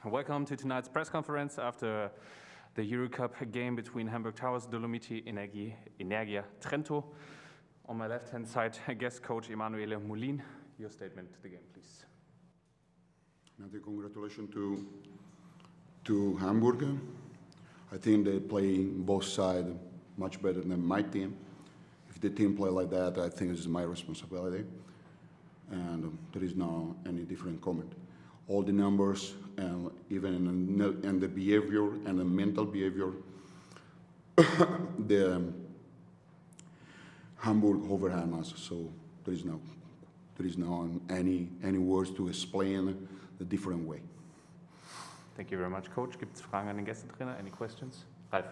Welcome to tonight's press conference after the EuroCup game between Hamburg Towers, Dolomiti, Energia, Trento. On my left-hand side, guest coach Emanuele Molin. Your statement to the game, please. Congratulations to Hamburg. I think they play both sides much better than my team. If the team play like that, I think it's my responsibility. And there is no any different comment. All the numbers, and even in the behavior and the mental behavior, the Hamburg overhand us. So there is no any words to explain the different way. Thank you very much, Coach. Gibt es Fragen an den Gästetrainer? Any questions? Ralf.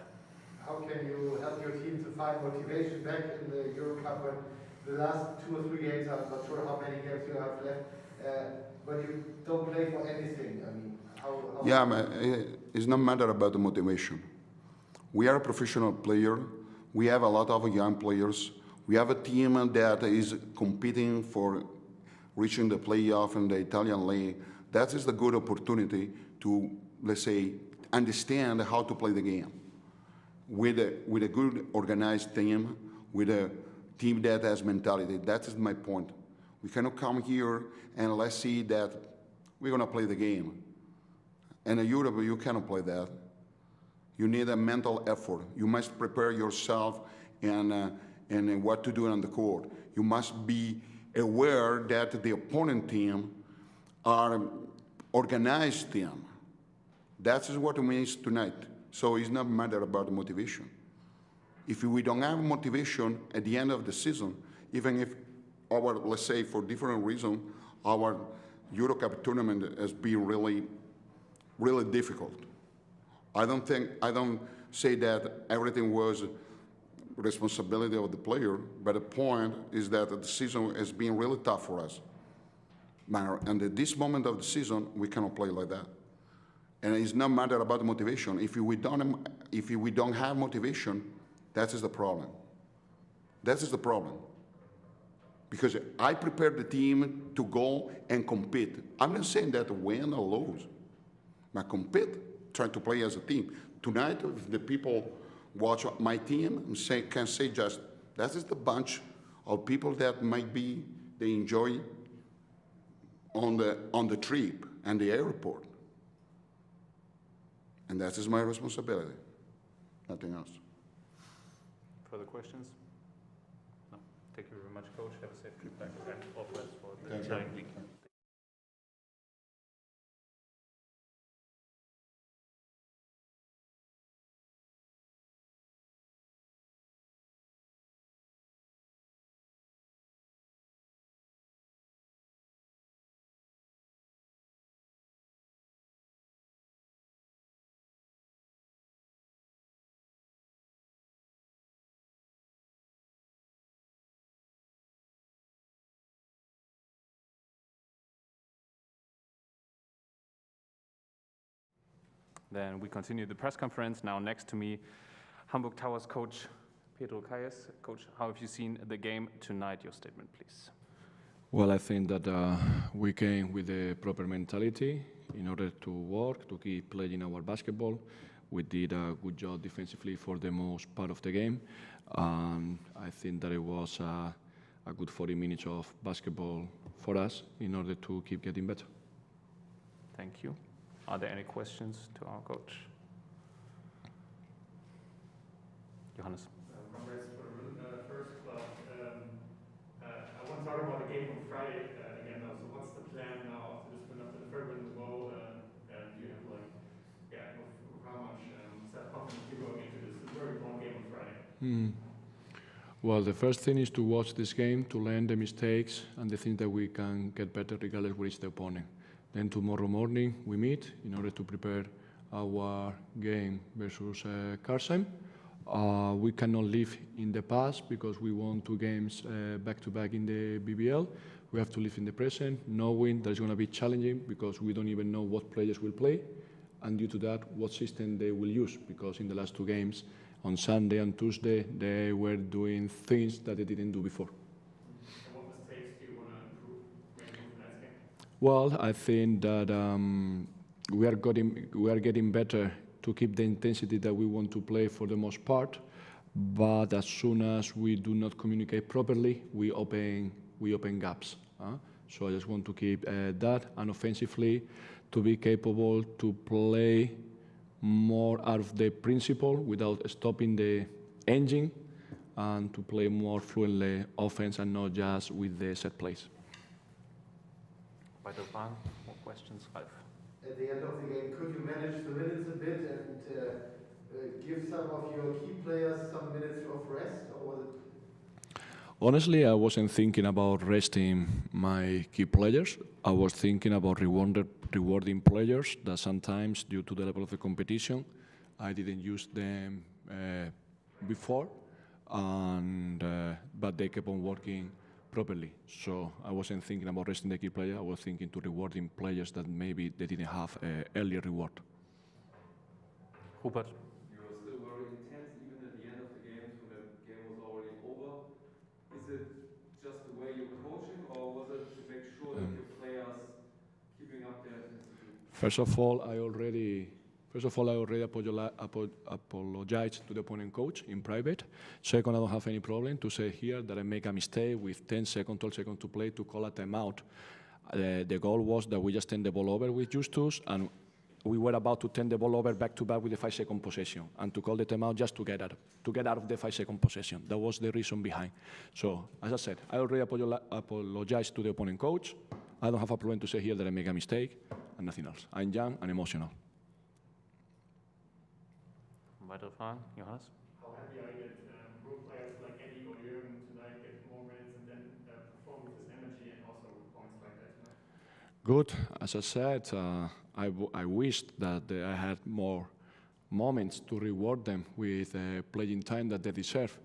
How can you help your team to find motivation back in the EuroCup when the last 2 or 3 games, I'm not sure how many games you have left, but you don't play for anything? I mean, how yeah, it's not matter about the motivation. We are a professional player. We have a lot of young players. We have a team that is competing for reaching the playoff in the Italian league. That is the good opportunity to, let's say, understand how to play the game. With a good organized team, with a team that has mentality. That is my point. We cannot come here and let's see that we're going to play the game. And in Europe, you cannot play that. You need a mental effort. You must prepare yourself and what to do on the court. You must be aware that the opponent team are organized team. That is what it means tonight. So it's not a matter about the motivation. If we don't have motivation at the end of the season, even if our, let's say for different reasons, our EuroCup tournament has been really, really difficult. I don't say that everything was responsibility of the player, but the point is that the season has been really tough for us. And at this moment of the season, we cannot play like that. And it's not matter about the motivation. If we don't have motivation, that is the problem. That is the problem. Because I prepared the team to go and compete. I'm not saying that win or lose, but compete, try to play as a team. Tonight, if the people watch my team and can say just, that is the bunch of people that might be, they enjoy on the trip and the airport. And that is my responsibility, nothing else. Further questions? No. Thank you very much, Coach. Have a safe trip back and all the best for the Italian League. Then we continue the press conference. Now next to me, Hamburg Towers coach Pedro Calles. Coach, how have you seen the game tonight? Your statement, please. Well, I think that we came with the proper mentality in order to work, to keep playing our basketball. We did a good job defensively for the most part of the game. I think that it was a good 40 minutes of basketball for us in order to keep getting better. Thank you. Are there any questions to our coach? Johannes. Congrats for the first club. I want to talk about the game on Friday again now. So what's the plan now after this win, after the third win in a row? Do you have how much self-confidence you're going into this very important game on Friday? Well, the first thing is to watch this game, to learn the mistakes and the things that we can get better regardless where is the opponent. Then tomorrow morning we meet in order to prepare our game versus Karsheim. We cannot live in the past because we won 2 games back-to-back in the BBL. We have to live in the present, knowing that it's going to be challenging because we don't even know what players will play, and due to that, what system they will use, because in the last 2 games, on Sunday and Tuesday, they were doing things that they didn't do before. Well, I think that we are getting better to keep the intensity that we want to play for the most part. But as soon as we do not communicate properly, we open gaps. So I just want to keep that, and offensively, to be capable to play more out of the principle without stopping the engine, and to play more fluently offense and not just with the set plays. Weitere Fragen? More questions, Ralf? At the end of the game, could you manage the minutes a bit and give some of your key players some minutes of rest, or was it? Honestly, I wasn't thinking about resting my key players. I was thinking about rewarding players that sometimes, due to the level of the competition, I didn't use them before, but they kept on working properly. So I wasn't thinking about resting the key player. I was thinking to rewarding players that maybe they didn't have earlier reward. Rupert? You were still very intense even at the end of the games when the game was already over. Is it just the way you're coaching, or was it to make sure that your players keeping up their intensity? First of all, I already apologized to the opponent coach in private. Second, I don't have any problem to say here that I make a mistake with 10 seconds, 12 seconds to play to call a timeout. The goal was that we just turn the ball over with Justus, and we were about to turn the ball over back-to-back with the 5-second possession, and to call the timeout just to get out of the 5-second possession. That was the reason behind. So, as I said, I already apologized to the opponent coach. I don't have a problem to say here that I make a mistake, and nothing else. I'm young and emotional. Weitere Fragen? Johannes? How happy are you that role players like Eddie or Jürgen tonight get more minutes and then perform with this energy and also with points like that tonight? Good. As I said, I wished that I had more moments to reward them with playing time that they deserve.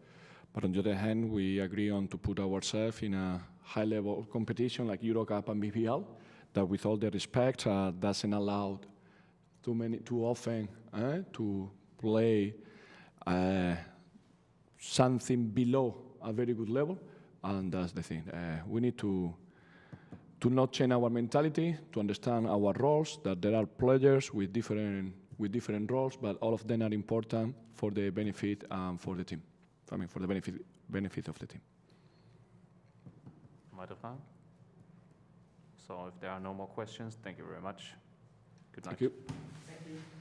But on the other hand, we agree on to put ourselves in a high-level competition like EuroCup and BPL, that with all the respect doesn't allow too often to play something below a very good level, and that's the thing. We need to not change our mentality, to understand our roles, that there are players with different roles, but all of them are important for the benefit for the team. I mean, for the benefit of the team. Weitere Fragen? So if there are no more questions, thank you very much. Good night. Thank you. Thank you.